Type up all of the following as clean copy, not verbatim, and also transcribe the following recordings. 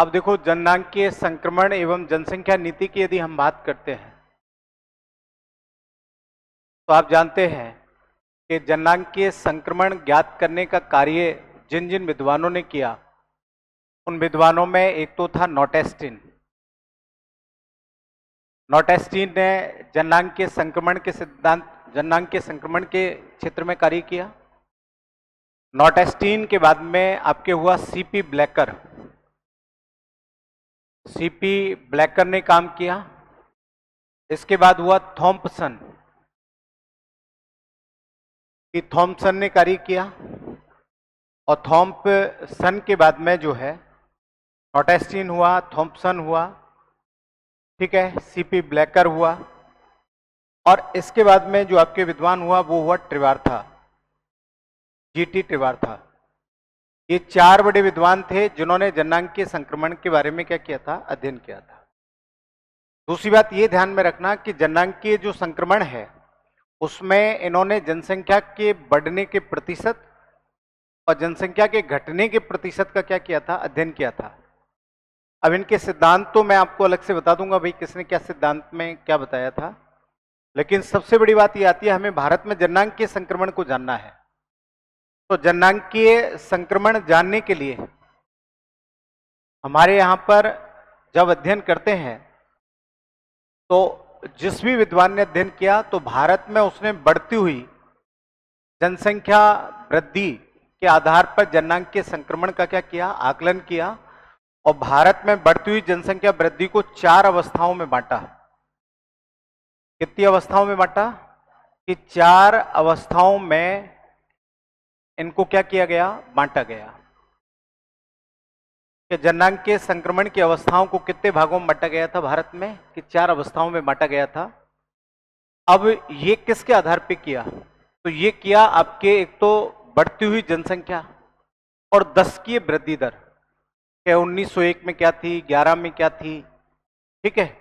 अब देखो, जननांकीय संक्रमण एवं जनसंख्या नीति की यदि हम बात करते हैं तो आप जानते हैं कि जननांकीय संक्रमण ज्ञात करने का कार्य जिन जिन विद्वानों ने किया, उन विद्वानों में एक तो था नोटेस्टिन। नोटेस्टिन ने जननांकीय संक्रमण के सिद्धांत, जननांकीय संक्रमण के क्षेत्र में कार्य किया। नोटेस्टिन के बाद में आपके हुआ सीपी ब्लैकर। सीपी ब्लैकर ने काम किया। इसके बाद हुआ थॉम्पसन, कि थॉम्पसन ने कार्य किया। और थॉम्पसन के बाद में जो है नोटेस्टिन हुआ, थॉम्पसन हुआ, ठीक है, सीपी ब्लैकर हुआ। और इसके बाद में जो आपके विद्वान हुआ वो हुआ ट्रिवार्था, जीटी ट्रिवार्था। ये चार बड़े विद्वान थे जिन्होंने जननांकीय संक्रमण के बारे में क्या किया था, अध्ययन किया था। दूसरी बात ये ध्यान में रखना कि जननांकीय जो संक्रमण है उसमें इन्होंने जनसंख्या के बढ़ने के प्रतिशत और जनसंख्या के घटने के प्रतिशत का क्या किया था, अध्ययन किया था। अब इनके सिद्धांत तो मैं आपको अलग से बता दूंगा भाई किसने क्या सिद्धांत में क्या बताया था, लेकिन सबसे बड़ी बात यह आती है हमें भारत में जननांकीय संक्रमण को जानना है। तो जननांकीय संक्रमण जानने के लिए हमारे यहां पर जब अध्ययन करते हैं तो जिस भी विद्वान ने अध्ययन किया तो भारत में उसने बढ़ती हुई जनसंख्या वृद्धि के आधार पर जननांकीय संक्रमण का क्या किया, आकलन किया। और भारत में बढ़ती हुई जनसंख्या वृद्धि को 4 अवस्थाओं में बांटा। कितनी अवस्थाओं में बांटा कि 4 अवस्थाओं में इनको क्या किया गया, बांटा गया। कि जननांकीय संक्रमण की अवस्थाओं को कितने भागों में बांटा गया था भारत में, कि 4 अवस्थाओं में बांटा गया था। अब ये किसके आधार पे किया, तो ये किया आपके एक तो बढ़ती हुई जनसंख्या और दशकीय वृद्धि दर। 1901 में क्या थी, 11 में क्या थी, ठीक है,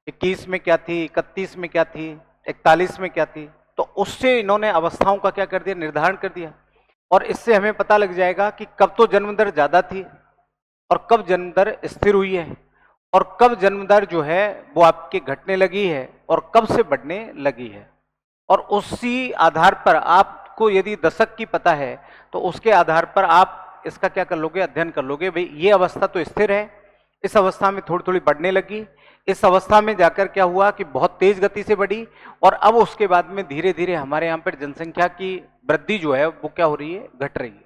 21 में क्या थी, 31 में क्या थी, 41 में क्या थी। तो उससे इन्होंने अवस्थाओं का क्या कर दिया, निर्धारण कर दिया। और इससे हमें पता लग जाएगा कि कब तो जन्म दर ज्यादा थी और कब जन्म दर स्थिर हुई है और कब जन्म दर जो है वो आपके घटने लगी है और कब से बढ़ने लगी है। और उसी आधार पर आपको यदि दशक की पता है तो उसके आधार पर आप इसका क्या कर लोगे, अध्ययन कर लोगे। भाई ये अवस्था तो स्थिर है, इस अवस्था में थोड़ी थोड़ी बढ़ने लगी, इस अवस्था में जाकर क्या हुआ कि बहुत तेज गति से बढ़ी और अब उसके बाद में धीरे धीरे हमारे यहाँ पर जनसंख्या की वृद्धि जो है वो क्या हो रही है, घट रही है,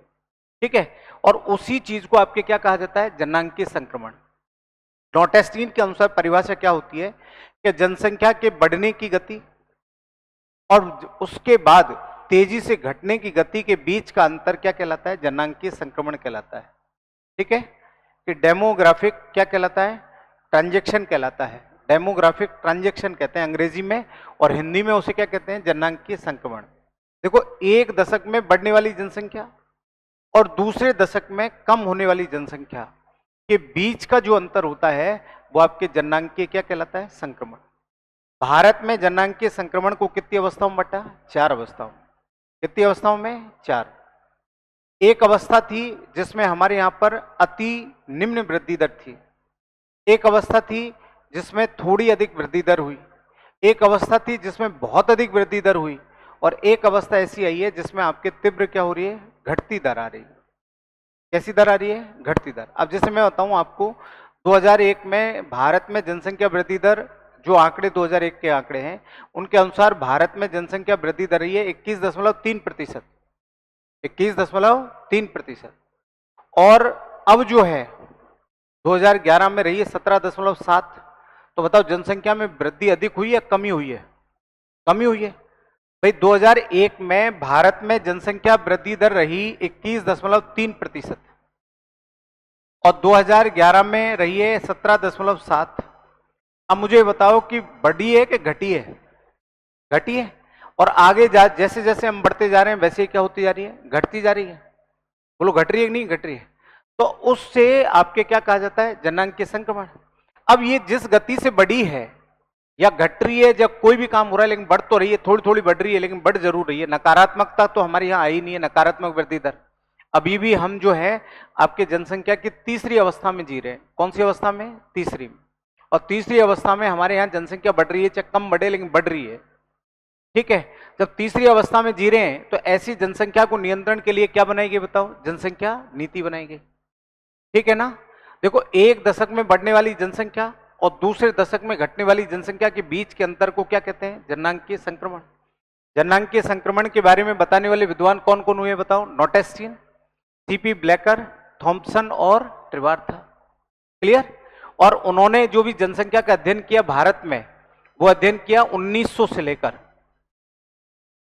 ठीक है। और उसी चीज को आपके क्या कहा जाता है, जननांकीय संक्रमण। नोटेस्टिन के अनुसार परिभाषा क्या होती है कि जनसंख्या के बढ़ने की गति और उसके बाद तेजी से घटने की गति के बीच का अंतर क्या कहलाता है, जननांकीय संक्रमण कहलाता है, ठीक है। कि डेमोग्राफिक क्या कहलाता है, ट्रांजैक्शन कहलाता है। डेमोग्राफिक ट्रांजैक्शन कहते हैं अंग्रेजी में और हिंदी में उसे क्या कहते हैं, जननांकीय संक्रमण। देखो, एक दशक में बढ़ने वाली जनसंख्या और दूसरे दशक में कम होने वाली जनसंख्या के बीच का जो अंतर होता है वो आपके जननांकीय क्या कहलाता है, संक्रमण। भारत में जननांकीय संक्रमण को कितनी अवस्थाओं में बांटा, 4 अवस्थाओं। कितनी अवस्थाओं में, 4। एक अवस्था थी जिसमें हमारे यहां पर अति निम्न वृद्धि दर थी, एक अवस्था थी जिसमें थोड़ी अधिक वृद्धि दर हुई, एक अवस्था थी जिसमें बहुत अधिक वृद्धि दर हुई और एक अवस्था ऐसी आई है जिसमें आपके तीव्र क्या हो रही है, घटती दर आ रही है। कैसी दर आ रही है, घटती दर। अब जैसे मैं बताऊं आपको, 2001 में भारत में जनसंख्या वृद्धि दर, जो आंकड़े 2001 के आंकड़े हैं उनके अनुसार भारत में जनसंख्या वृद्धि दर रही है 21.3%, 21.3%। और अब जो है 2011 में रही है 17.7। तो बताओ जनसंख्या में वृद्धि अधिक हुई है, कमी हुई है, कमी हुई है। भाई 2001 में भारत में जनसंख्या वृद्धि दर रही 21.3% और 2011 में रही है 17.7। अब मुझे बताओ कि बढ़ी है कि घटी है, घटी है। और आगे जैसे जैसे हम बढ़ते जा रहे हैं वैसे क्या होती जा रही है, घटती जा रही है। बोलो घट रही है कि नहीं घट रही है। तो उससे आपके क्या कहा जाता है, जननांकीय संक्रमण। अब ये जिस गति से बढ़ी है या घट रही है, जब कोई भी काम हो रहा है लेकिन बढ़ तो रही है, थोड़ी थोड़ी बढ़ रही है लेकिन बढ़ जरूर रही है, नकारात्मकता तो हमारे यहाँ आई नहीं है, नकारात्मक वृद्धि दर। अभी भी हम जो है आपके जनसंख्या की तीसरी अवस्था में जी रहे हैं। कौन सी अवस्था में? तीसरी में। और तीसरी अवस्था में हमारे यहाँ जनसंख्या बढ़ रही है, चाहे कम बढ़े लेकिन बढ़ रही है। ठीक है, जब तीसरी अवस्था में जी रहे हैं तो ऐसी जनसंख्या को नियंत्रण के लिए क्या बनाएगी बताओ? जनसंख्या नीति बनाएगी। ठीक है ना? देखो, एक दशक में बढ़ने वाली जनसंख्या और दूसरे दशक में घटने वाली जनसंख्या के बीच के अंतर को क्या कहते हैं? जननांकीय संक्रमण। जननांकीय संक्रमण के बारे में बताने वाले विद्वान कौन कौन हुए बताओ? नोटेस्टीन, सीपी ब्लैकर, थॉम्पसन और ट्रिवार्था। क्लियर? और उन्होंने जो भी जनसंख्या का अध्ययन किया भारत में, वो अध्ययन किया 1900 से लेकर,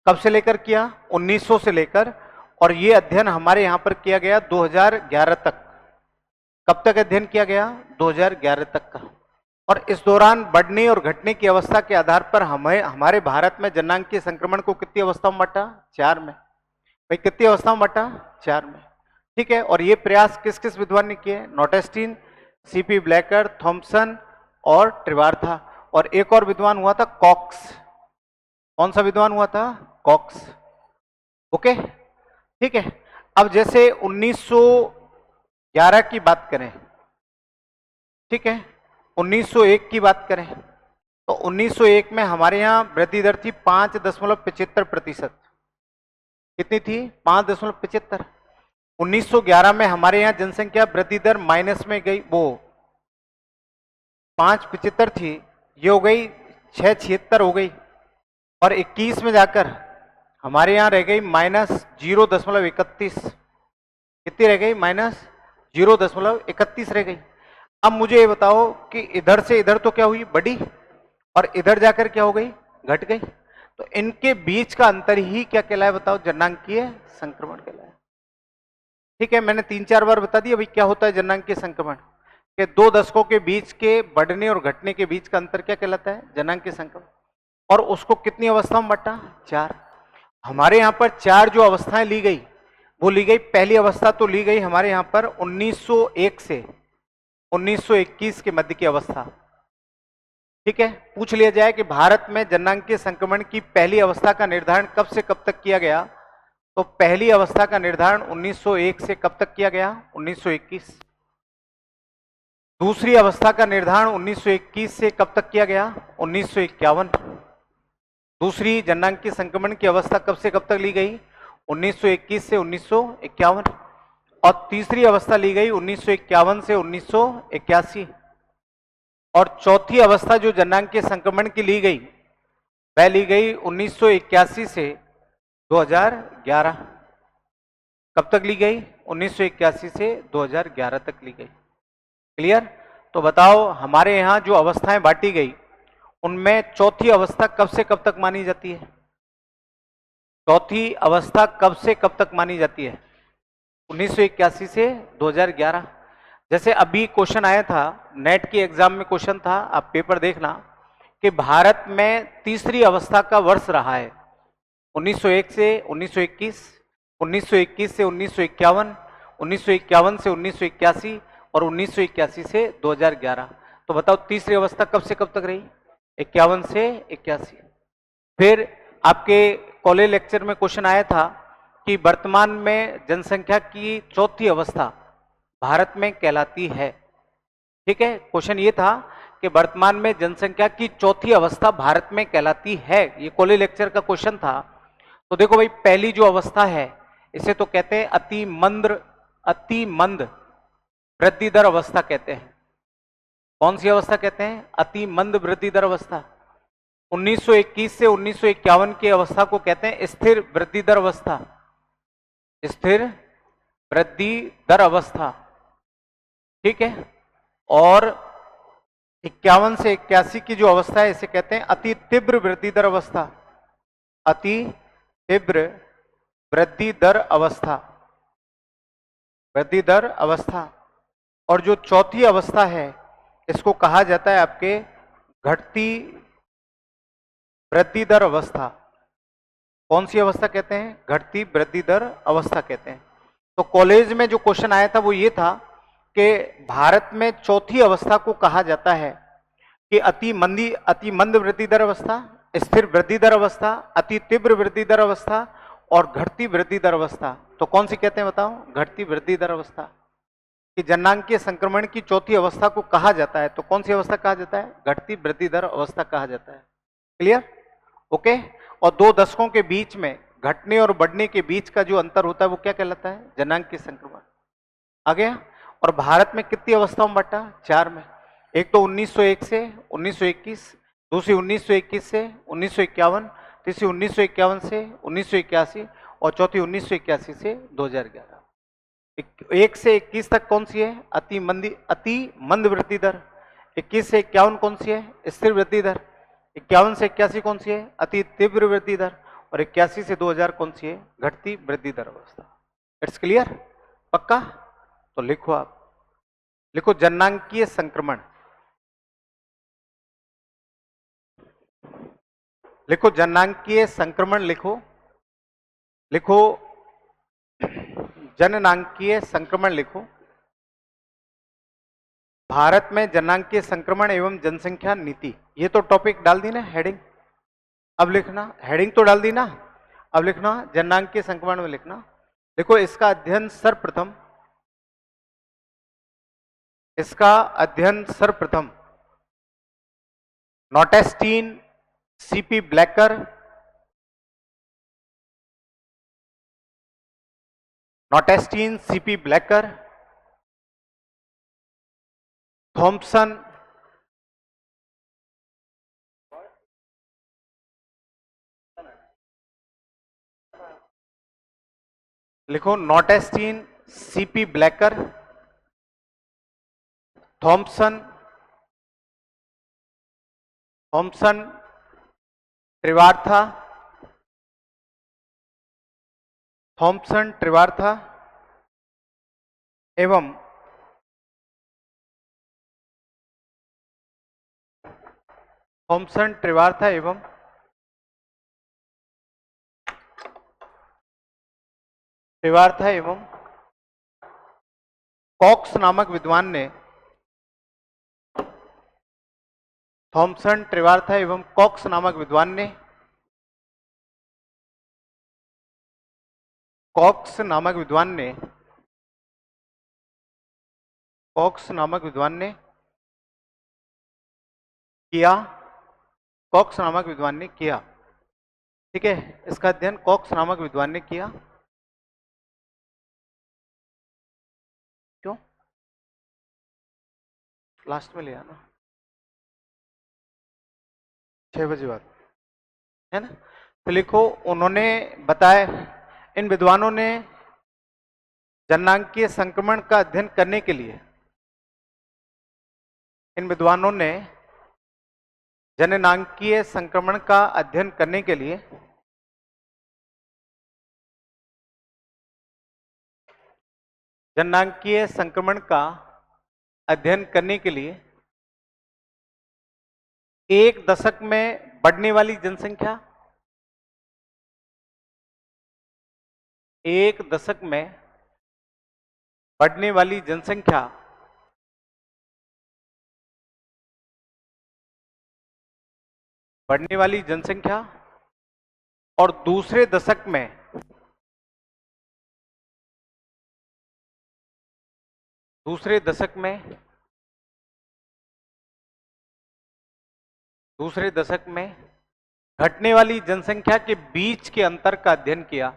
कब से लेकर किया? 1900 से लेकर, और ये अध्ययन हमारे यहां पर किया गया 2011 तक। कब तक अध्ययन किया गया? 2011 तक का। और इस दौरान बढ़ने और घटने की अवस्था के आधार पर हमारे भारत में जननांकीय संक्रमण को कितनी अवस्था में बांटा? 4 में। भाई कितनी अवस्था में बांटा? 4 में। ठीक है, और ये प्रयास किस किस विद्वान ने किए? नोटेस्टीन, सीपी ब्लैकर, थॉम्पसन और ट्रिवार्था। और एक और विद्वान हुआ था, कॉक्स। कौन सा विद्वान हुआ था? कॉक्स। ओके, ठीक है। अब जैसे 1911 की बात करें, ठीक है, 1901 की बात करें, तो 1901 में हमारे यहां वृद्धि दर थी 5.75%। कितनी थी? 5.75। 1911 में हमारे यहां जनसंख्या वृद्धि दर माइनस में गई, वो 5.75 थी, ये हो गई 6.76 हो गई। और 21 में जाकर हमारे यहां रह गई -0.31। कितनी रह गई? -0.31 रह गई। अब मुझे ये बताओ कि इधर से इधर तो क्या हुई? बढ़ी, और इधर जाकर क्या हो गई? घट गई। तो इनके बीच का अंतर ही क्या कहलाए बताओ? जननांकीय संक्रमण कहलाए। ठीक है, मैंने 3-4 बार बता दिया भाई क्या होता है जननांकीय संक्रमण। के 2 दशकों के बीच के बढ़ने और घटने के बीच का अंतर क्या कहलाता है? जननांकीय संक्रमण। और उसको कितनी अवस्था में बांटा? 4। हमारे यहां पर 4 जो अवस्थाएं ली गई, वो ली गई, पहली अवस्था तो ली गई हमारे यहां पर 1901 से 1921 के मध्य की अवस्था। ठीक है, पूछ लिया जाए कि भारत में जननांकीय संक्रमण की पहली अवस्था का निर्धारण कब से कब तक किया गया, तो पहली अवस्था का निर्धारण 1901 से कब तक किया गया? 1921। दूसरी अवस्था का निर्धारण 1921 से कब तक किया गया? 1951। दूसरी जननांकीय संक्रमण की अवस्था कब से कब तक ली गई? 1921 से 1951। और तीसरी अवस्था ली गई 1951 से 1981। और चौथी अवस्था जो जननांकीय संक्रमण की ली गई, वह ली गई 1981 से 2011। कब तक ली गई? 1981 से 2011 तक ली गई। क्लियर? तो बताओ हमारे यहां जो अवस्थाएं बांटी गई, उनमें चौथी अवस्था कब से कब तक मानी जाती है? चौथी अवस्था कब से कब तक मानी जाती है? 1981 से 2011। जैसे अभी क्वेश्चन आया था, नेट के एग्जाम में क्वेश्चन था, आप पेपर देखना, कि भारत में तीसरी अवस्था का वर्ष रहा है 1901 से 1921, 1921 से 1951, 1951 से 1981 और 1981 से 2011। तो बताओ तीसरी अवस्था कब से कब तक रही? 51 से 81। फिर आपके कॉलेज लेक्चर में क्वेश्चन आया था कि वर्तमान में जनसंख्या की चौथी अवस्था भारत में कहलाती है। ठीक है, क्वेश्चन ये था कि वर्तमान में जनसंख्या की चौथी अवस्था भारत में कहलाती है, ये कॉलेज लेक्चर का क्वेश्चन था। तो देखो भाई, पहली जो अवस्था है इसे तो कहते हैं अति मंद वृद्धि दर अवस्था कहते हैं। कौन सी अवस्था कहते हैं? अति मंद वृद्धि दर अवस्था। 1921 से 1951 की अवस्था को कहते हैं स्थिर वृद्धि दर अवस्था। स्थिर वृद्धि दर अवस्था। ठीक है, और 51 से 81 की जो अवस्था है इसे कहते हैं अति तीव्र वृद्धि दर अवस्था। अति तीव्र वृद्धि दर अवस्था, वृद्धि दर अवस्था। और जो चौथी अवस्था है इसको कहा जाता है आपके घटती वृद्धि दर अवस्था। कौन सी अवस्था कहते हैं? घटती वृद्धि दर अवस्था कहते हैं। तो कॉलेज में जो क्वेश्चन आया था वो ये था कि भारत में चौथी अवस्था को कहा जाता है कि अति मंद वृद्धि दर अवस्था, स्थिर वृद्धि दर अवस्था, अति तीव्र वृद्धि दर अवस्था और घटती वृद्धि दर अवस्था, तो कौन सी कहते हैं बताओ? घटती वृद्धि दर अवस्था। कि जननांगीय संक्रमण की चौथी अवस्था को कहा जाता है, तो कौन सी अवस्था कहा जाता है? घटती वृद्धि दर अवस्था कहा जाता है। क्लियर? ओके। और दो दशकों के बीच में घटने और बढ़ने के बीच का जो अंतर होता है वो क्या कहलाता है? जननांगीय संक्रमण। आ गया? और भारत में कितनी अवस्थाओं में बटा? 4 में। एक तो 1901 से 1921, दूसरी 1921 से 1951, तीसरी 1951 से 1981 और चौथी 1981 से 2011। 1 से 21 तक कौन सी है? अति मंद वृद्धि दर। 21 से 51 कौन सी है? स्थिर वृद्धि दर। 51 से 81 कौन सी है? अति तीव्र वृद्धि दर। और 81 से 2000 कौन सी है? घटती वृद्धि दर अवस्था। It's clear? पक्का? तो लिखो, आप लिखो जननांगीय संक्रमण। लिखो जननांगीय संक्रमण, लिखो लिखो जननांगीय संक्रमण लिखो। भारत में जननांगीय संक्रमण एवं जनसंख्या नीति, ये तो टॉपिक डाल दी ना हेडिंग। अब लिखना, हेडिंग तो डाल दी ना, अब लिखना जननांगीय संक्रमण में लिखना। देखो इसका अध्ययन सर्वप्रथम नॉटेस्टीन, सीपी ब्लैकर, थॉम्पसन, लिखो नॉटेस्टीन, सीपी ब्लैकर, थॉम्पसन त्रिवार्था, एवं कॉक्स नामक विद्वान ने कॉक्स नामक विद्वान ने किया। ठीक है, इसका अध्ययन कॉक्स नामक विद्वान ने किया। क्यों? लास्ट में ले आना, 6 बजे बाद, है ना? तो लिखो, उन्होंने बताया, इन विद्वानों ने जननांगीय संक्रमण का अध्ययन करने के लिए, जननांगीय संक्रमण का अध्ययन करने के लिए एक दशक में बढ़ने वाली जनसंख्या, एक दशक में बढ़ने वाली जनसंख्या और दूसरे दशक में घटने वाली जनसंख्या के बीच के अंतर का अध्ययन किया।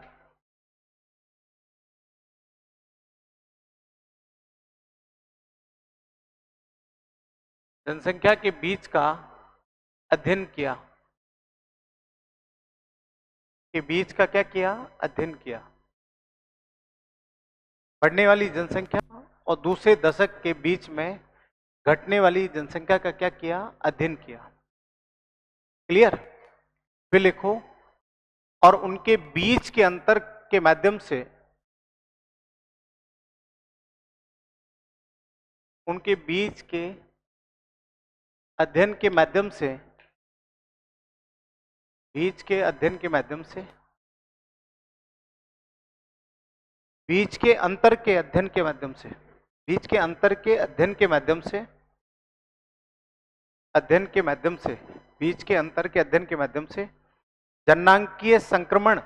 जनसंख्या के बीच का अध्ययन किया, क्या किया? अध्ययन किया। बढ़ने वाली जनसंख्या और दूसरे दशक के बीच में घटने वाली जनसंख्या का क्या किया? अध्ययन किया। क्लियर? फिर लिखो, और उनके बीच के अंतर के माध्यम से, उनके बीच के अध्ययन के माध्यम से, बीच के अंतर के अध्ययन के माध्यम से जननांगीय संक्रमण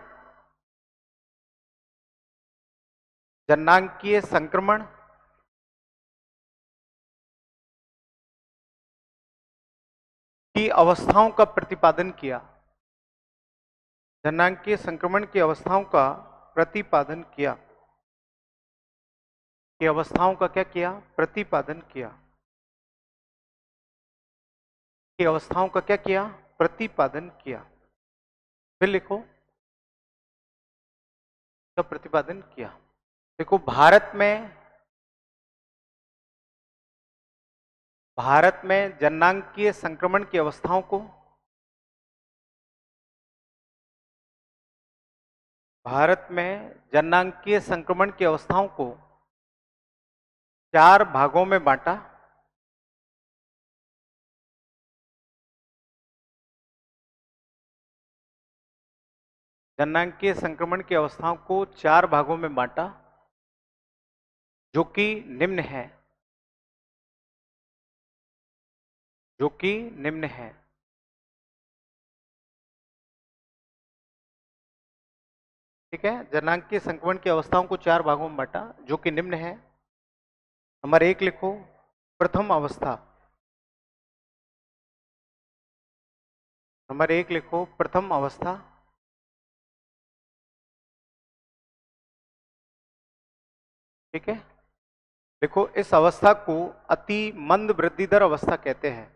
जननांगीय संक्रमण की अवस्थाओं का प्रतिपादन किया। जननांगीय संक्रमण की अवस्थाओं का प्रतिपादन किया। की अवस्थाओं का क्या किया? प्रतिपादन किया। की अवस्थाओं का क्या किया? प्रतिपादन किया। फिर लिखो, का प्रतिपादन किया। देखो, भारत में जननांगीय संक्रमण की अवस्थाओं को जननांगीय संक्रमण की अवस्थाओं को 4 भागों में बांटा। जननांगीय संक्रमण की अवस्थाओं को 4 भागों में बांटा, जो कि निम्न है। ठीक है, जननांगीय संक्रमण की अवस्थाओं को 4 भागों में बांटा, जो कि निम्न है। नंबर 1 लिखो, प्रथम अवस्था। नंबर 1 लिखो, प्रथम अवस्था। ठीक है, देखो, इस अवस्था को अति मंद वृद्धि दर अवस्था कहते हैं।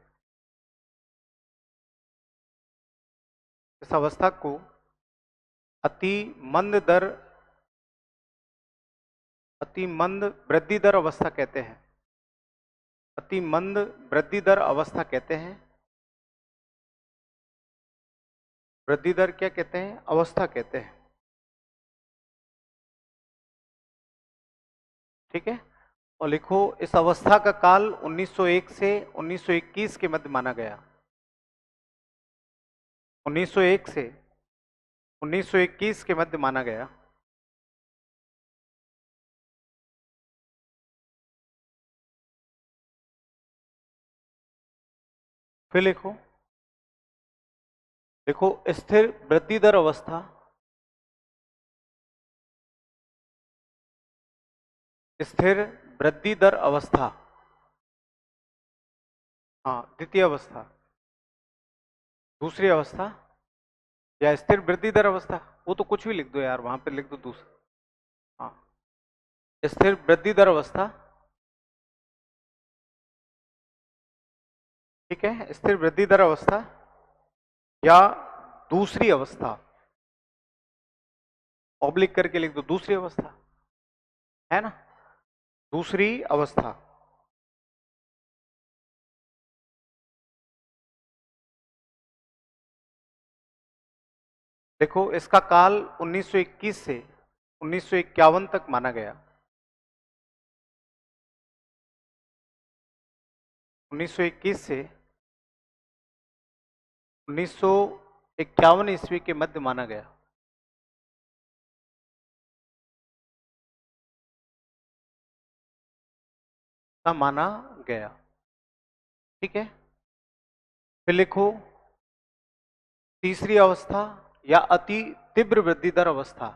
इस अवस्था को अति मंद वृद्धि दर अवस्था कहते हैं। अति मंद वृद्धि दर अवस्था कहते हैं। वृद्धि दर क्या कहते हैं? अवस्था कहते हैं। ठीक है, और लिखो, इस अवस्था का काल 1901 से 1921 के मध्य माना गया। 1901 से 1921 के मध्य माना गया। फिर लिखो, देखो, स्थिर वृद्धि दर अवस्था। स्थिर वृद्धि दर अवस्था, हाँ, द्वितीय अवस्था। दूसरी अवस्था या स्थिर वृद्धि दर अवस्था, वो तो कुछ भी लिख दो यार, वहां पे लिख दो दूसरा। हाँ, स्थिर वृद्धि दर अवस्था। ठीक है, स्थिर वृद्धि दर अवस्था या दूसरी अवस्था, ऑब्लिक करके लिख दो, दूसरी अवस्था, है ना? दूसरी अवस्था। देखो, इसका काल 1921 से 1951 तक माना गया। 1921 से 1951 ईस्वी के मध्य माना गया। माना गया। ठीक है, फिर लिखो, तीसरी अवस्था या अति तीव्र वृद्धि दर अवस्था।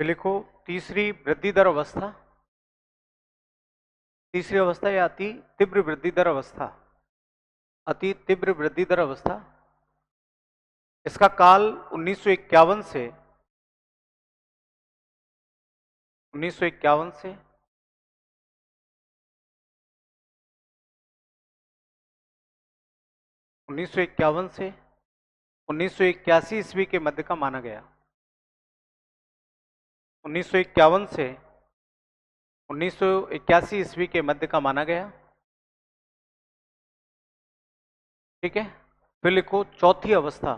फिर लिखो, तीसरी वृद्धि दर अवस्था। तीसरी अवस्था या अति तीव्र वृद्धि दर अवस्था। अति तीव्र वृद्धि दर अवस्था, इसका काल 1951 से 1951 से 1951 से 1981 ईस्वी के मध्य का माना गया। 1951 से 1981 ईस्वी के मध्य का माना गया। ठीक है, फिर लिखो, चौथी अवस्था।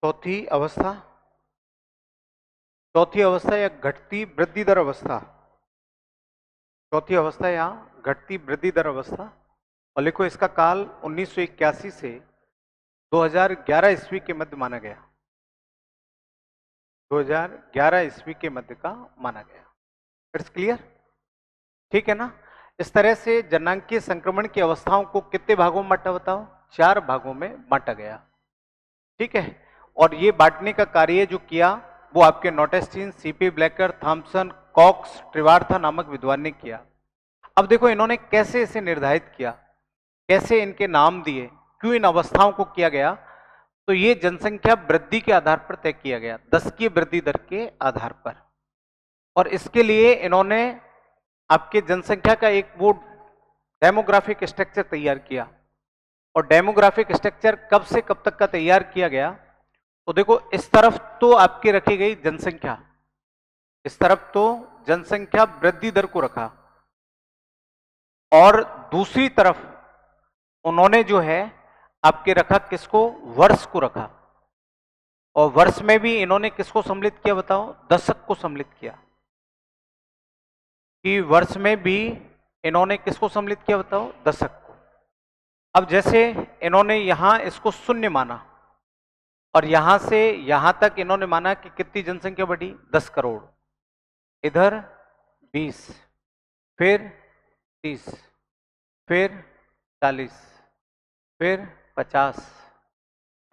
चौथी अवस्था। चौथी अवस्था या घटती वृद्धि दर अवस्था। चौथी अवस्था या घटती वृद्धि दर अवस्था, और लिखो, इसका काल 1981 से 2011 ईस्वी के मध्य माना गया। 2011 ईस्वी के मध्य का माना गया। It's clear? ठीक है ना? इस तरह से जनांकीय संक्रमण की अवस्थाओं को कितने भागों में बांटा बताओ? 4 भागों में बांटा गया। ठीक है, और ये बांटने का कार्य जो किया वो आपके नोटेस्टीन, सीपी ब्लैकर, थॉम्सन, कॉक्स, ट्रिवार्था नामक विद्वान ने किया। अब देखो इन्होंने कैसे इसे निर्धारित किया, कैसे इनके नाम दिए, क्यों इन अवस्थाओं को किया गया? तो ये जनसंख्या वृद्धि के आधार पर तय किया गया, 10 की वृद्धि दर के आधार पर। और इसके लिए इन्होंने आपके जनसंख्या का एक वो डेमोग्राफिक स्ट्रक्चर तैयार किया। और डेमोग्राफिक स्ट्रक्चर कब से कब तक का तैयार किया गया? तो देखो इस तरफ तो आपकी रखी गई जनसंख्या, इस तरफ तो जनसंख्या वृद्धि दर को रखा, और दूसरी तरफ उन्होंने जो है आपके रखा किसको? वर्ष को रखा। और वर्ष में भी इन्होंने किसको सम्मिलित किया बताओ? दशक को सम्मिलित किया। कि वर्ष में भी इन्होंने किसको सम्मिलित किया बताओ? दशक को। अब जैसे इन्होंने यहां इसको शून्य माना, और यहां से यहां तक इन्होंने माना कि कितनी जनसंख्या बढ़ी? 10 करोड़। इधर 20, फिर 30, फिर 40, फिर 50,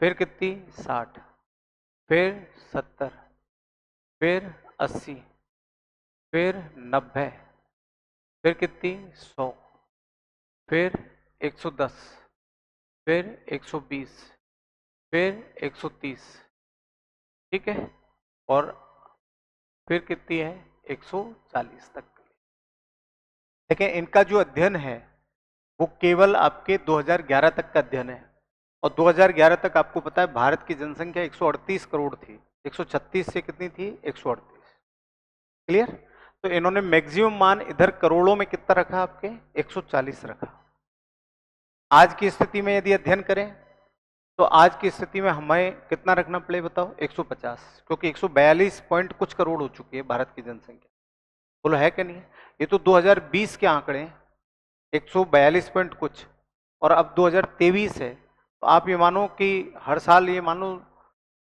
फिर कितनी? 60, फिर 70, फिर 80, फिर 90, फिर कितनी? 100, फिर 110, फिर 120, फिर 130। ठीक है, और फिर कितनी है? 140 तक। देखिए इनका जो अध्ययन है वो केवल आपके 2011 तक का अध्ययन है। और 2011 तक आपको पता है भारत की जनसंख्या 138 करोड़ थी। 136 से कितनी थी? 138। क्लियर? तो इन्होंने मैक्सिमम मान इधर करोड़ों में कितना रखा? आपके 140 रखा। आज की स्थिति में यदि अध्ययन करें तो आज की स्थिति में हमें कितना रखना पड़े बताओ? 150, क्योंकि 142 पॉइंट कुछ करोड़ हो चुकी है भारत की जनसंख्या। बोलो है कि नहीं? ये तो 2020 के आंकड़े हैं, 142 पॉइंट कुछ, और अब 2023 है। तो आप ये मानो कि हर साल ये मानो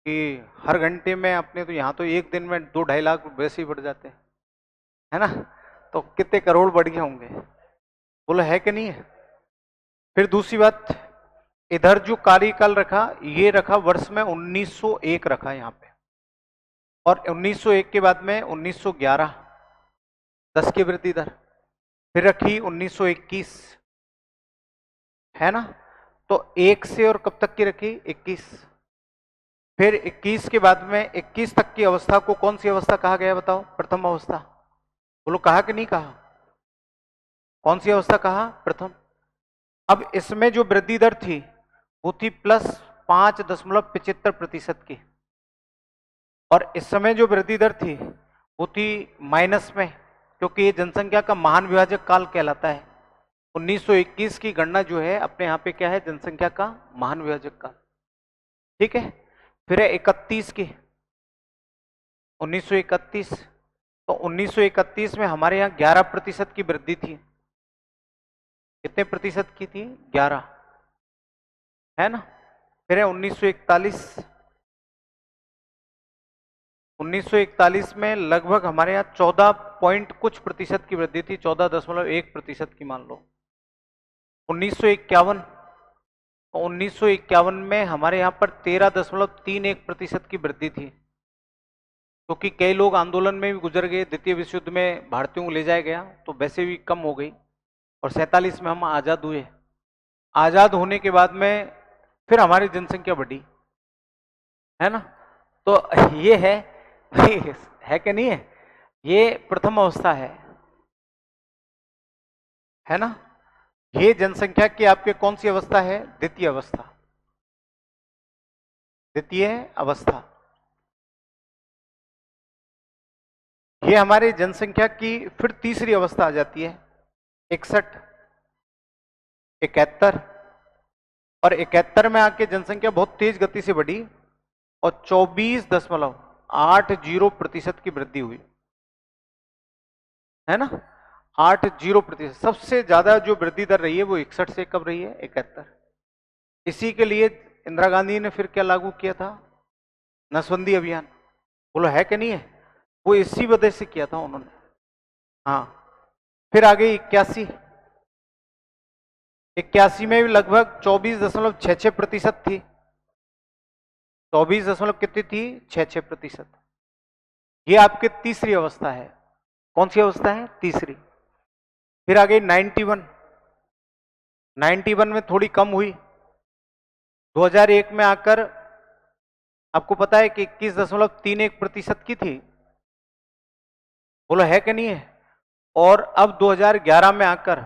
कि हर घंटे में अपने तो यहाँ तो एक दिन में 2-2.5 लाख वैसे ही बढ़ जाते हैं, है ना? तो कितने करोड़ बढ़ गए होंगे? बोलो है कि नहीं है? फिर दूसरी बात, इधर जो कार्यकाल रखा ये रखा वर्ष में 1901 रखा यहाँ पे, और 1901 के बाद में 1911 10 की वृद्धि दर, फिर रखी 1921, है ना? तो 1 से और कब तक की रखी? 21। फिर 21 के बाद में 21 तक की अवस्था को कौन सी अवस्था कहा गया बताओ? प्रथम अवस्था। बोलो कहा कि नहीं कहा? कौन सी अवस्था कहा? प्रथम। अब इसमें जो वृद्धि दर थी वो थी +5.75% की, और इस समय जो वृद्धि दर थी वो थी माइनस में, क्योंकि ये जनसंख्या का महान विभाजक काल कहलाता है। 1921 की गणना जो है अपने यहाँ पे क्या है? जनसंख्या का महान विभाजक काल। ठीक है, फिर है 31 की, 1931। तो 1931 में हमारे यहाँ 11% की वृद्धि थी। कितने प्रतिशत की थी? 11, है ना? फिर है 1941। 1941 में लगभग हमारे यहाँ 14 पॉइंट कुछ प्रतिशत की वृद्धि थी, 14.1% की मान लो। 1951, तो 1951 में हमारे यहाँ पर 13.31% की वृद्धि थी, क्योंकि कई लोग आंदोलन में भी गुजर गए, द्वितीय विश्व युद्ध में भारतीयों को ले जाया गया, तो वैसे भी कम हो गई। और 47 में हम आजाद हुए। आजाद होने के बाद में फिर हमारी जनसंख्या बढ़ी, है ना? तो ये है कि नहीं है? ये प्रथम अवस्था है ना? ये जनसंख्या की आपके कौन सी अवस्था है? द्वितीय अवस्था। द्वितीय अवस्था। ये हमारी जनसंख्या की फिर तीसरी अवस्था आ जाती है 61, 71, और 71 में आके जनसंख्या बहुत तेज गति से बढ़ी और 24.80% की वृद्धि हुई, है ना? 80%। सबसे ज्यादा जो वृद्धि दर रही है वो 61 से कब रही है? 71। इसी के लिए इंदिरा गांधी ने फिर क्या लागू किया था? नसबंदी अभियान। बोलो है कि नहीं है? वो इसी वजह से किया था उन्होंने। हाँ, फिर आगे 81, 81 में भी लगभग 24.66% थी। 24 दशमलव कितनी थी? 66%। ये आपकी तीसरी अवस्था है। कौन सी अवस्था है? तीसरी। फिर आ गई 91, 91 में थोड़ी कम हुई। 2001 में आकर आपको पता है कि 21.31% की थी। बोलो है कि नहीं है? और अब 2011 में आकर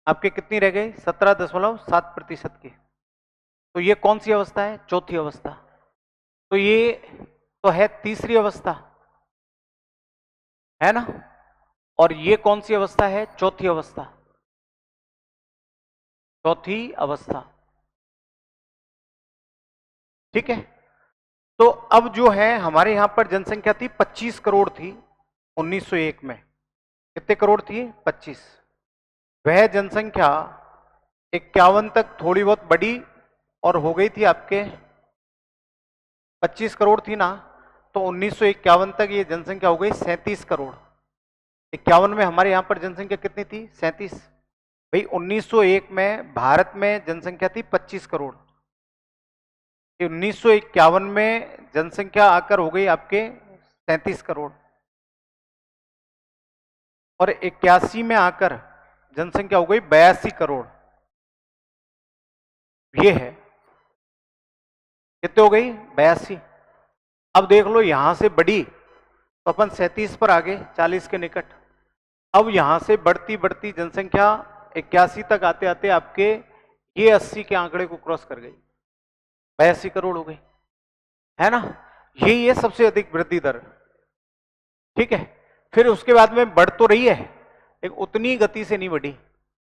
आपके कितनी रह गई? 17.7% की। तो ये कौन सी अवस्था है? चौथी अवस्था। तो ये तो है तीसरी अवस्था, है ना? और ये कौन सी अवस्था है? चौथी अवस्था। चौथी अवस्था, ठीक है। तो अब जो है हमारे यहां पर जनसंख्या थी 25 करोड़ थी 1901 में। कितने करोड़ थी? 25। वह जनसंख्या 51 तक थोड़ी बहुत बढ़ी और हो गई थी आपके 25 करोड़ थी ना, तो 1951 तक ये जनसंख्या हो गई 37 करोड़। 51 में हमारे यहां पर जनसंख्या कितनी थी? 37। भाई 1901 में भारत में जनसंख्या थी 25 करोड़। 1951 में जनसंख्या आकर हो गई आपके 37 करोड़। और 81 में आकर जनसंख्या हो गई 82 करोड़। ये है, कितने हो गई? 82। अब देख लो यहां से बढ़ी तो अपन 37 पर आ गए, 40 के निकट। अब यहां से बढ़ती बढ़ती जनसंख्या 81 तक आते आते आपके ये 80 के आंकड़े को क्रॉस कर गई, 82 करोड़ हो गई, है ना? यही है सबसे अधिक वृद्धि दर, ठीक है। फिर उसके बाद में बढ़ तो रही है, एक उतनी गति से नहीं बढ़ी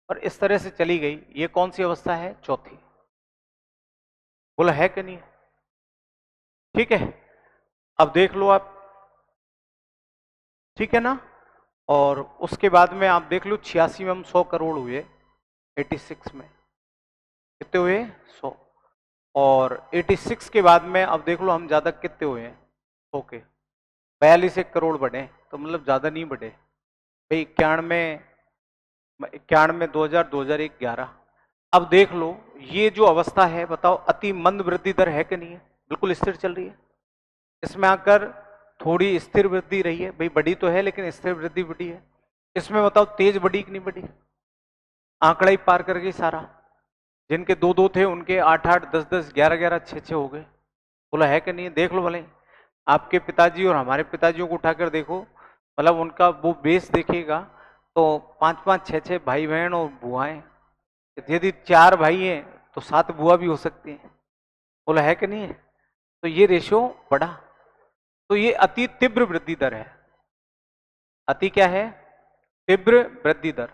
और इस तरह से चली गई। ये कौन सी अवस्था है? चौथी। बोला है कि नहीं? ठीक है। अब देख लो आप, ठीक है ना? और उसके बाद में आप देख लो 86 में हम 100 करोड़ हुए, 86 में कितने हुए? 100। और 86 के बाद में अब देख लो हम ज्यादा कितने हुए हैं? 100 के 42 एक करोड़ बढ़े, तो मतलब ज्यादा नहीं बढ़े भाई। 91 2000 2001 11। अब देख लो ये जो अवस्था है, बताओ अति मंद वृद्धि दर है कि नहीं है? बिल्कुल स्थिर चल रही है। इसमें आकर थोड़ी स्थिर वृद्धि रही है भाई, बढ़ी तो है लेकिन स्थिर वृद्धि बढ़ी है। इसमें बताओ तेज बढ़ी कि नहीं बढ़ी? आंकड़ा ही पार कर गई सारा। जिनके 2 2 थे उनके 8 8 10 10 11 11 6 6 हो गए। बोला है कि नहीं? देख लो भले, आपके पिताजी और हमारे पिताजियों को उठाकर देखो, मतलब उनका वो बेस देखिएगा तो 5 5 6 6 भाई बहन और बुआएं। यदि 4 भाई हैं तो 7 बुआ भी हो सकती हैं। बोला है कि नहीं है? तो ये रेशियो बढ़ा। तो ये अति तीव्र वृद्धि दर है। अति क्या है? तीव्र वृद्धि दर।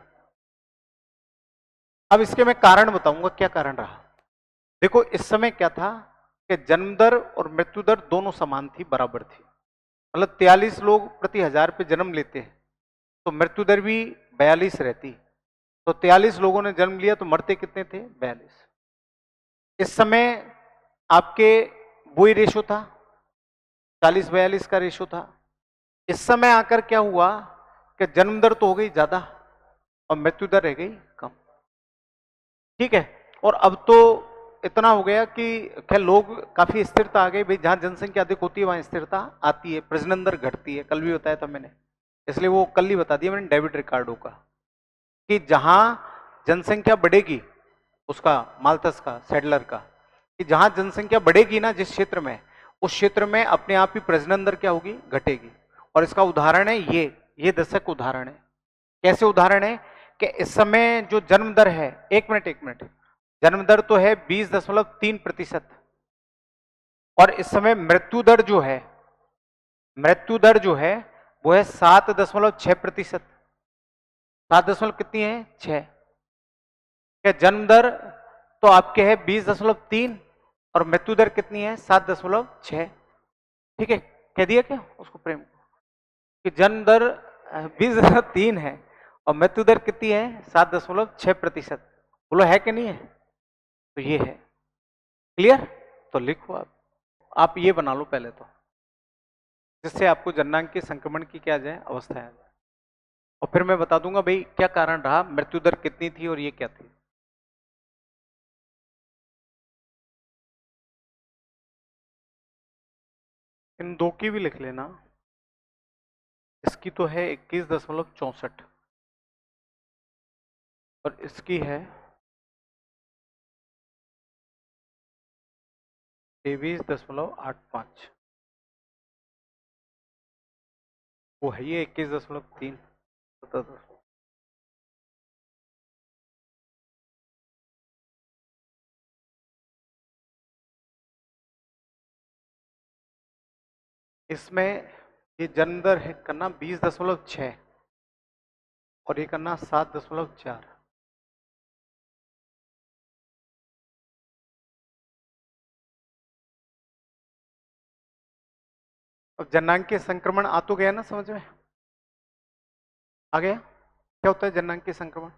अब इसके मैं कारण बताऊंगा क्या कारण रहा। देखो इस समय क्या था कि जन्म दर और मृत्यु दर दोनों समान थी, बराबर थी। मतलब 43 लोग प्रति 1000 पे जन्म लेते हैं तो मृत्यु दर भी 42 रहती। तो 43 लोगों ने जन्म लिया तो मरते कितने थे? 42। इस समय आपके वही रेशो था, 40-42 का रेशो था। इस समय आकर क्या हुआ कि जन्म दर तो हो गई ज्यादा और मृत्यु दर रह गई कम, ठीक है। और अब तो इतना हो गया कि खैर लोग काफी स्थिरता आ गई भाई, जहां जनसंख्या अधिक होती है वहां स्थिरता आती है, प्रजनन दर घटती है। कल भी बताया था मैंने, इसलिए वो कल ही बता दिया मैंने डेविड रिकार्डो का, कि जहां जनसंख्या बढ़ेगी, उसका माल्थस का, सेडलर का, कि जहां जनसंख्या बढ़ेगी ना जिस क्षेत्र में, उस क्षेत्र में अपने आप ही प्रजनन दर क्या होगी? घटेगी। और इसका उदाहरण है ये दशक उदाहरण है। कैसे उदाहरण है? कि इस समय जो जन्म दर है, एक मिनट, जन्म दर तो है 20.3%, और इस समय मृत्यु दर जो है वो है 7.6%। 7 कितनी है? 6। क्या जन्म दर तो आपके है 20.3 और मृत्यु दर कितनी है? 7.6। ठीक है, कह दिया क्या उसको प्रेम को कि जन्म दर 20.3 है और मृत्यु दर कितनी है? 7.6%। बोलो है कि नहीं है? तो ये है। क्लियर? तो लिखो आप ये बना लो पहले तो। जिससे आपको जननांग संक्रमण की क्या जाए अवस्था आ जाए। और फिर मैं बता दूंगा भाई क्या कारण रहा, मृत्यु दर कितनी थी और ये क्या थी। इन दो की भी लिख लेना। इसकी तो है 21.64 और इसकी है 23.85। वो है ये 21.3। इसमें ये जन्म दर है करना 20.6 और ये करना 7.4। अब जननांग संक्रमण आ तो गया ना समझ में, आ गया क्या होता है जननांग संक्रमण।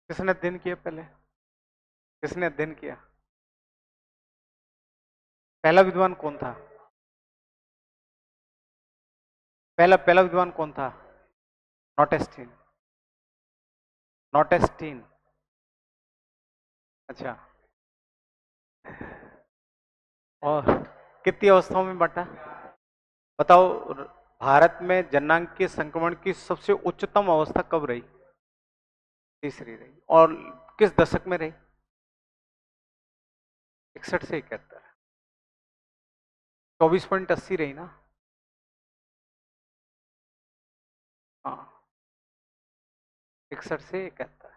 किसने अध्ययन किया पहले, किसने अध्ययन किया, पहला विद्वान कौन था, पहला पहला विद्वान कौन था। नॉटेस्टीन, नॉटेस्टीन। अच्छा, और कितनी अवस्थाओं में बांटा बताओ। भारत में जननांग संक्रमण की सबसे उच्चतम अवस्था कब रही, तीसरी रही, और किस दशक में रही, 61 से 71। 24.80 रही ना। हाँ, 61 से 71।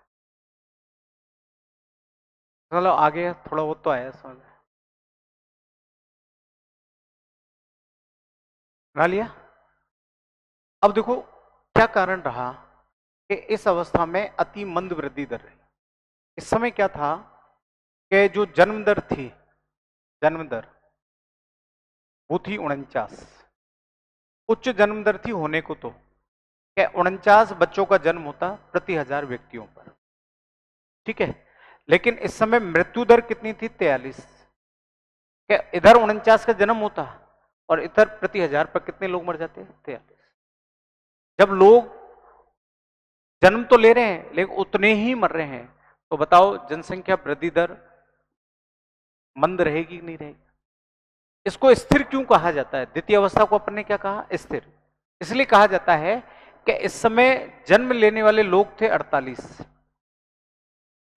चलो आगे थोड़ा बहुत तो आया समझ में, बना लिया। अब देखो क्या कारण रहा कि इस अवस्था में अति मंद वृद्धि दर रही। इस समय क्या था कि जो जन्म दर थी, जन्म दर वो थी 49। उच्च जन्म दर थी होने को तो क्या 49 बच्चों का जन्म होता प्रति 1000 व्यक्तियों पर, ठीक है। लेकिन इस समय मृत्यु दर कितनी थी, 43। क्या इधर 49 का जन्म होता और इधर प्रति 1000 पर कितने लोग मर जाते, 43। जब लोग जन्म तो ले रहे हैं लेकिन उतने ही मर रहे हैं, तो बताओ जनसंख्या वृद्धि दर मंद रहेगी कि नहीं रहेगी। इसको स्थिर क्यों कहा जाता है, द्वितीय अवस्था को अपन ने क्या कहा, स्थिर। इसलिए कहा जाता है कि इस समय जन्म लेने वाले लोग थे 48।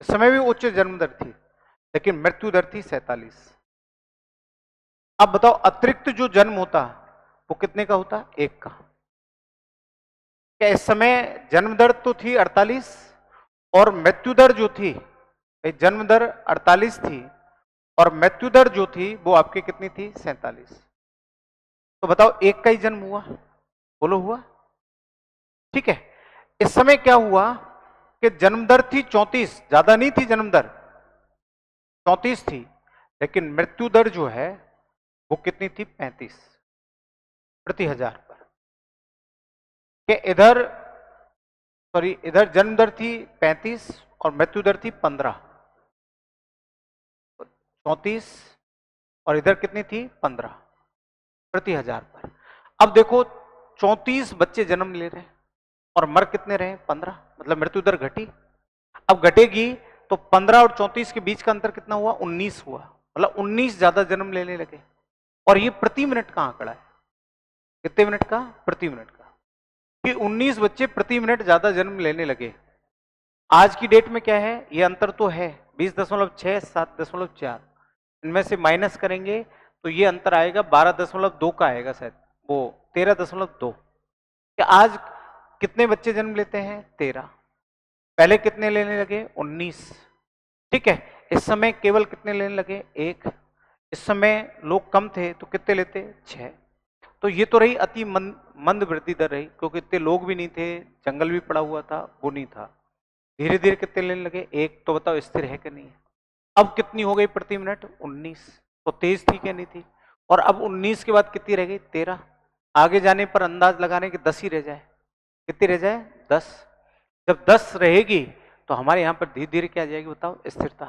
इस समय भी उच्च जन्म दर थी लेकिन मृत्यु दर थी 47। अब बताओ अतिरिक्त जो जन्म होता वो कितने का होता, एक का। क्या इस समय जन्म दर तो थी 48 और मृत्यु दर जो थी, जन्म दर 48 थी और मृत्यु दर जो थी वो आपकी कितनी थी, 47। तो बताओ एक का ही जन्म हुआ, बोलो हुआ, ठीक है। इस समय क्या हुआ कि जन्म दर थी 34, ज्यादा नहीं थी जन्म दर, 34 थी, लेकिन मृत्यु दर जो है वो कितनी थी, 35 प्रति 1000 पर। कि इधर सॉरी इधर जन्म दर थी 35 और मृत्यु दर थी 15, 34 और इधर कितनी थी, 15 प्रति 1000 पर। अब देखो 34 बच्चे जन्म ले रहे हैं और मर कितने रहे, 15, मतलब मृत्यु दर घटी। अब घटेगी तो 15 और 34 के बीच का अंतर कितना हुआ, 19 हुआ, मतलब 19 ज्यादा जन्म लेने लगे। और ये प्रति मिनट का आंकड़ा है, कितने मिनट का, प्रति मिनट का, कि 19 बच्चे प्रति मिनट ज्यादा जन्म लेने लगे। आज की डेट में क्या है, ये अंतर तो है 20.6 7.4, इनमें से माइनस करेंगे तो ये अंतर आएगा 12.2 का आएगा शायद, वो 13.2। क्या आज कितने बच्चे जन्म लेते हैं, 13। पहले कितने लेने लगे, 19, ठीक है। इस समय केवल कितने लेने लगे, एक। इस समय लोग कम थे तो कितने लेते, 6। तो ये तो रही अति मंद वृद्धि दर रही, क्योंकि इतने लोग भी नहीं थे, जंगल भी पड़ा हुआ था, वो नहीं था। धीरे धीरे कितने लेने लगे, एक। तो बताओ स्थिर है कि नहीं है। अब कितनी हो गई प्रति मिनट, 19। तो तेज थी क्या, नहीं थी। और अब 19 के बाद कितनी रह गई, 13। आगे जाने पर अंदाज लगाने के 10 ही रह जाए, कितनी रह जाए? 10। जब 10 रहेगी तो हमारे यहाँ पर धीरे धीरे क्या आ जाएगी बताओ? स्थिरता।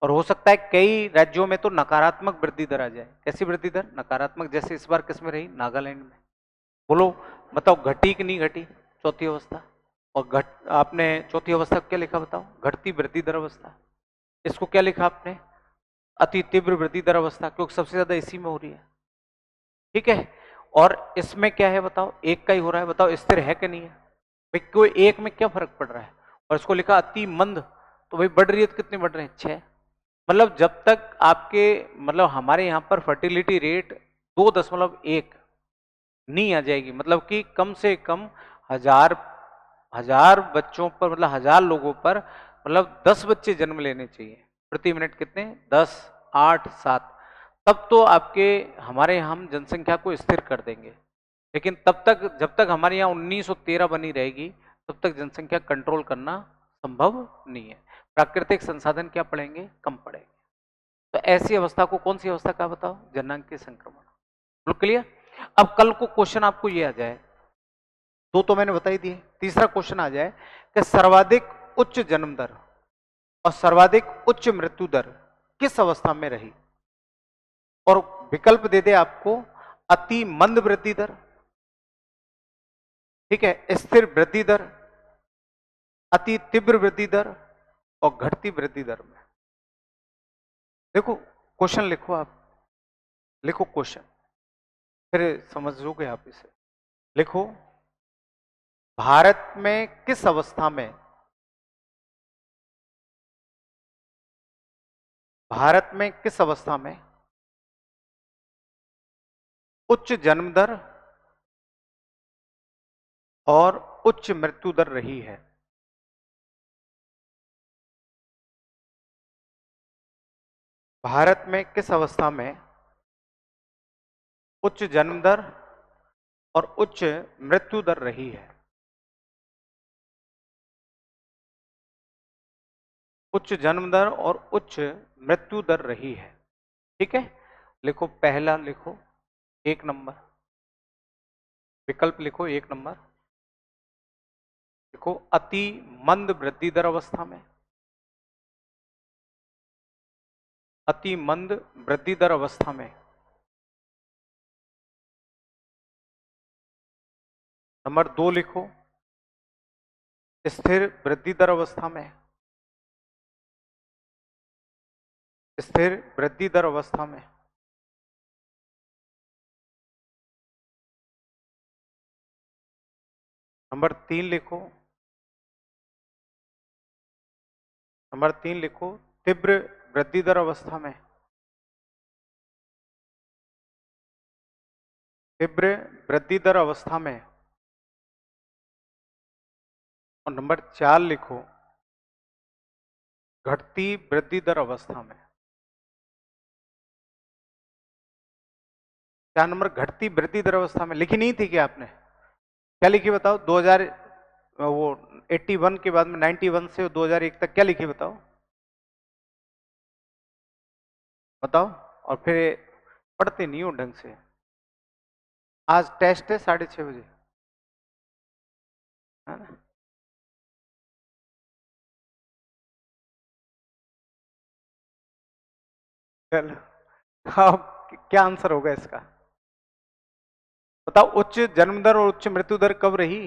और हो सकता है कई राज्यों में तो नकारात्मक वृद्धि दर आ जाए। कैसी वृद्धि दर? नकारात्मक। जैसे इस बार किस में रही? नागालैंड में। बोलो बताओ, घटी कि नहीं घटी चौथी अवस्था? और घट आपने चौथी अवस्था को क्या लिखा बताओ? घटती वृद्धि दर अवस्था। इसको क्या लिखा आपने? अति तीव्र वृद्धि दर अवस्था, क्योंकि सबसे ज्यादा इसी में हो रही है। ठीक है। और इसमें क्या है बताओ? एक का ही हो रहा है। बताओ स्थिर है कि नहीं है? भाई कोई एक में क्या फर्क पड़ रहा है? और इसको लिखा अति मंद, तो भाई बढ़ रही है तो कितनी बढ़ रहे हैं? 6। मतलब जब तक आपके मतलब हमारे यहाँ पर फर्टिलिटी रेट 2.1 नहीं आ जाएगी, मतलब कि कम से कम हजार हजार बच्चों पर, मतलब 1000 लोगों पर मतलब 10 बच्चे जन्म लेने चाहिए प्रति मिनट। कितने? 10, 8, 7। तब तो आपके हमारे यहाँ हम जनसंख्या को स्थिर कर देंगे। लेकिन तब तक, जब तक हमारे यहाँ 1913 बनी रहेगी, तब तक जनसंख्या कंट्रोल करना संभव नहीं है। प्राकृतिक संसाधन क्या पड़ेंगे? कम पड़ेंगे। तो ऐसी अवस्था को कौन सी अवस्था का बताओ? जननांगीय संक्रमण। बिल्कुल क्लियर। अब कल को क्वेश्चन आपको ये आ जाए, दो तो मैंने बता ही दिए, तीसरा क्वेश्चन आ जाए कि सर्वाधिक उच्च जन्म दर और सर्वाधिक उच्च मृत्यु दर किस अवस्था में रही? और विकल्प दे दे आपको, अति मंद वृद्धि दर, ठीक है, स्थिर वृद्धि दर, अति तीव्र वृद्धि दर और घटती वृद्धि दर में। देखो क्वेश्चन लिखो, आप लिखो क्वेश्चन, फिर समझोगे आप इसे। लिखो, भारत में किस अवस्था में, भारत में किस अवस्था में उच्च जन्म दर और उच्च मृत्यु दर रही है? भारत में किस अवस्था में उच्च जन्म दर और उच्च मृत्यु दर रही है? उच्च जन्म दर और उच्च मृत्यु दर रही है। ठीक है। लिखो पहला, लिखो 1 नंबर, विकल्प लिखो 1 नंबर। लिखो अति मंद वृद्धि दर अवस्था में, अति मंद वृद्धि दर अवस्था में। नंबर 2 लिखो स्थिर वृद्धि दर अवस्था में, स्थिर वृद्धि दर अवस्था में। नंबर 3 लिखो, नंबर 3 लिखो तीव्र वृद्धि दर अवस्था में, तीव्र वृद्धि दर अवस्था में। और नंबर 4 लिखो घटती वृद्धि दर अवस्था में। 4 नंबर घटती वृद्धि दर अवस्था में लिखी नहीं थी क्या आपने? क्या लिखी बताओ? 2000 वो 81 के बाद में 91 से 2001 तक क्या लिखी बताओ? बताओ। और फिर पढ़ते नहीं हो ढंग से। आज टेस्ट है 6:30 बजे, है ना? चलो, अब क्या आंसर होगा इसका? बताओ, उच्च जन्म दर और उच्च मृत्यु दर कब रही?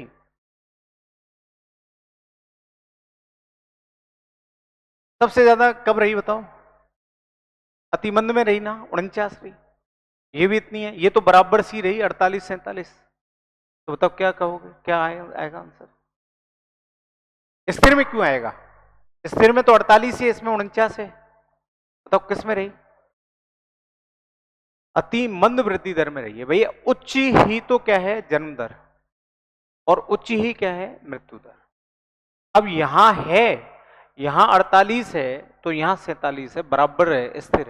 सबसे ज्यादा कब रही बताओ? अतिमंद में रही ना, 49 रही। ये भी इतनी है, ये तो बराबर सी रही 48, 47। तो बताओ क्या कहोगे, क्या आएगा आंसर? स्थिर में क्यों आएगा? स्थिर में तो 48 है, इसमें 49 है। बताओ किस में रही? अति मंद वृद्धि दर में रही है भैया। उच्च ही तो क्या है? जन्म दर। और उच्च ही क्या है? मृत्यु दर। अब यहां है, यहां 48 है तो यहां 47 है, बराबर है, स्थिर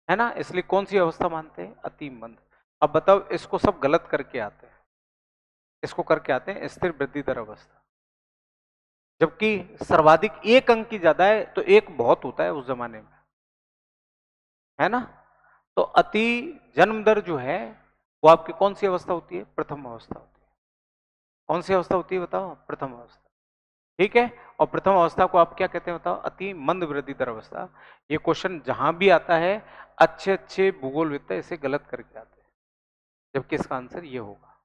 है ना? इसलिए कौन सी अवस्था मानते हैं? अति मंद। अब बताओ, इसको सब गलत करके आते हैं, इसको करके आते हैं स्थिर वृद्धि दर अवस्था। जबकि सर्वाधिक एक अंक की ज्यादा है तो एक बहुत होता है उस जमाने में, है ना? तो अति जन्म दर जो है वो आपकी कौन सी अवस्था होती है? प्रथम अवस्था होती है। कौन सी अवस्था होती है बताओ? प्रथम अवस्था। ठीक है, और प्रथम अवस्था को आप क्या कहते हैं बताओ? अति मंद वृद्धि दर अवस्था। ये क्वेश्चन जहां भी आता है अच्छे अच्छे भूगोलविद इसे गलत करके आते हैं, जबकि इसका आंसर ये होगा।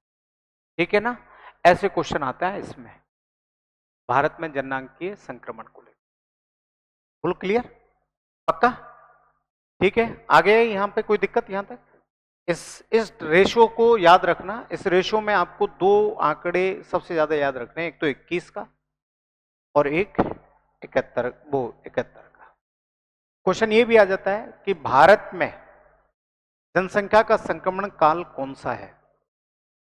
ठीक है ना, ऐसे क्वेश्चन आता है इसमें भारत में जननांगीय संक्रमण को लेकर। Full clear? पक्का? ठीक है, आगे यहां पे कोई दिक्कत यहां तक? इस रेशियो को याद रखना। इस रेशियो में आपको दो आंकड़े सबसे ज्यादा याद रखने हैं, एक तो 21 का और एक 71, वो 71 का। क्वेश्चन ये भी आ जाता है कि भारत में जनसंख्या का संक्रमण काल कौन सा है।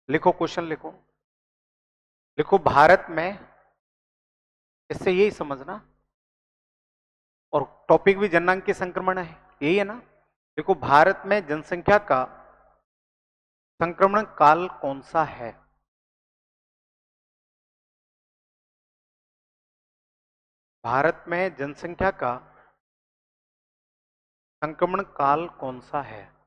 लिखो, क्वेश्चन लिखो, लिखो भारत में, इससे यही समझना, और टॉपिक भी जननांगीय संक्रमण है, यही है ना। देखो, भारत में जनसंख्या का संक्रमण काल कौन सा है? भारत में जनसंख्या का संक्रमण काल कौन सा है?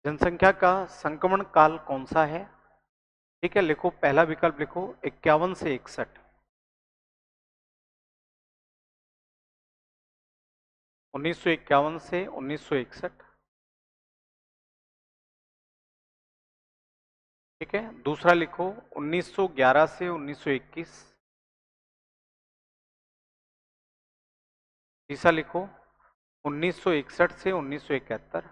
जनसंख्या का संक्रमण काल कौन सा है? ठीक है, लिखो, पहला विकल्प लिखो 51 से 61, 1951 से 1961। ठीक है, दूसरा लिखो 1911 से 1921। तीसरा लिखो 1961 से 1971,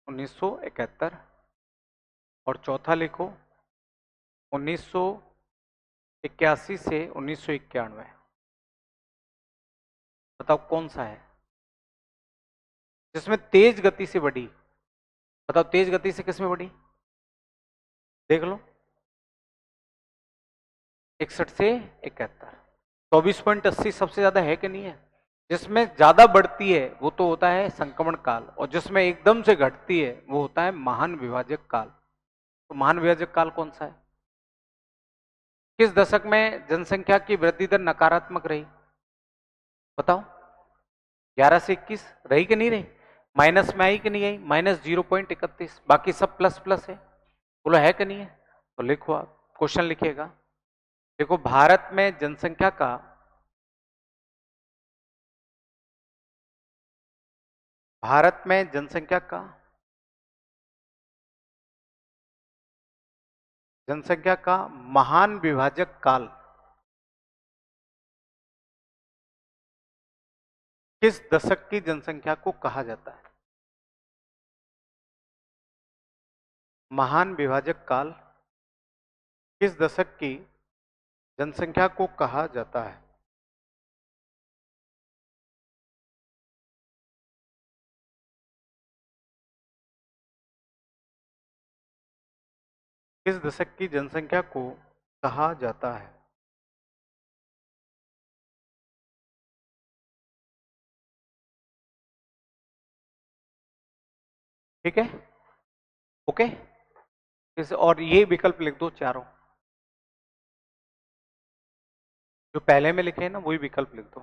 1971। और चौथा लिखो 1981 से 1991। बताओ कौन सा है जिसमें तेज गति से बढ़ी? बताओ तेज गति से किसमें बढ़ी? देख लो, 61 से 71। 24.80 सबसे ज्यादा है कि नहीं है? जिसमें ज्यादा बढ़ती है वो तो होता है संक्रमण काल, और जिसमें एकदम से घटती है वो होता है महान विभाजक काल। तो महान विभाजक काल कौन सा है? किस दशक में जनसंख्या की वृद्धि दर नकारात्मक रही? बताओ, 11 से 21 रही कि नहीं रही? माइनस में आई कि नहीं आई? -0.31। बाकी सब प्लस प्लस है, बोलो है कि नहीं है? तो लिखो, आप क्वेश्चन लिखिएगा। देखो, भारत में जनसंख्या का जनसंख्या का महान विभाजक काल किस दशक की जनसंख्या को कहा जाता है? महान विभाजक काल किस दशक की जनसंख्या को कहा जाता है? किस दशक की जनसंख्या को कहा जाता है? ठीक है, ओके। और ये विकल्प लिख दो चारों, जो पहले में लिखे हैं ना वही विकल्प लिख दो।